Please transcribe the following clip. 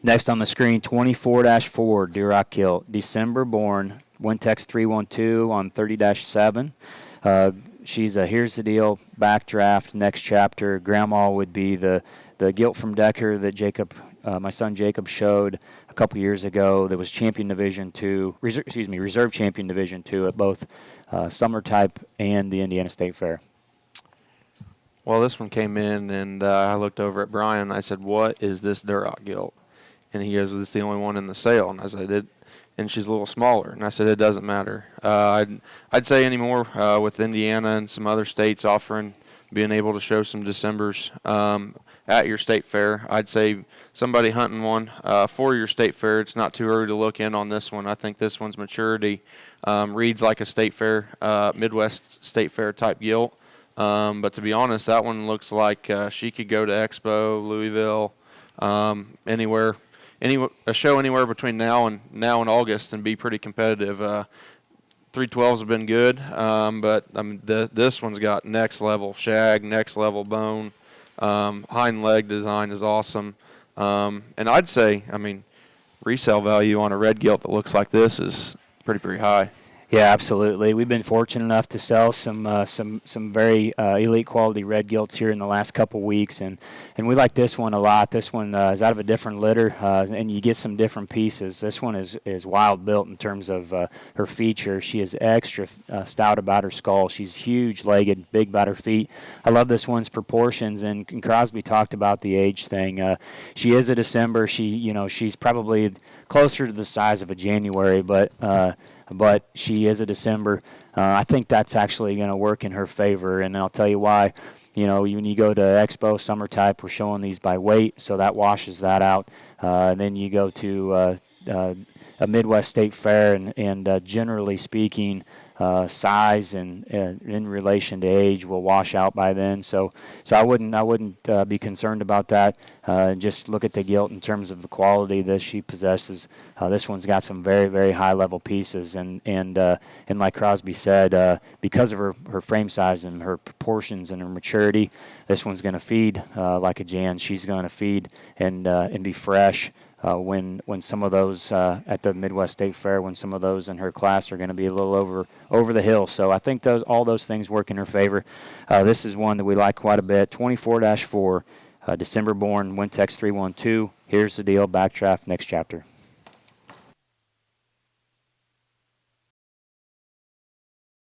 Next on the screen, 24-4, Duroc Gilt, December born, Wintex 312 on 30-7. She's a here's the deal, backdraft, next chapter. Grandma would be the gilt from Decker that my son Jacob showed a couple years ago. That was champion division 2, reserve champion division 2 at both Summer Type and the Indiana State Fair. Well, this one came in, and I looked over at Brian, and I said, "What is this Duroc gilt?" And he goes, "Well, it's the only one in the sale." And I said, and she's a little smaller. And I said, "It doesn't matter." I'd say anymore with Indiana and some other states offering, being able to show some Decembers at your state fair. I'd say somebody hunting one for your state fair, it's not too early to look in on this one. I think this one's maturity reads like a state fair, Midwest state fair type gilt. But to be honest, that one looks like she could go to Expo, Louisville, anywhere. A show anywhere between now and August and be pretty competitive. 312s have been good, but this one's got next level shag, next level bone. Hind leg design is awesome, and I'd say, resale value on a red gilt that looks like this is pretty high. Yeah, absolutely. We've been fortunate enough to sell some very elite quality red gilts here in the last couple weeks, and we like this one a lot. This one is out of a different litter, and you get some different pieces. This one is wild built in terms of her feature. She is extra stout about her skull. She's huge-legged, big about her feet. I love this one's proportions, and Crosby talked about the age thing. She is a December. She's probably closer to the size of a January, but she is a December. I think that's actually going to work in her favor, and I'll tell you why. When you go to Expo, Summer Type, we're showing these by weight, so that washes that out. And then you go to a Midwest State Fair, and generally speaking, size and in relation to age will wash out by then. So I wouldn't be concerned about that. Just look at the gilt in terms of the quality that she possesses. This one's got some very, very high level pieces, and like Crosby said, because of her frame size and her proportions and her maturity, this one's going to feed like a Jan. She's going to feed and be fresh. When some of those at the Midwest State Fair, when some of those in her class are going to be a little over the hill. So I think all those things work in her favor. This is one that we like quite a bit. 24-4, December born, Wintex 312. Here's the deal, backdraft, next chapter.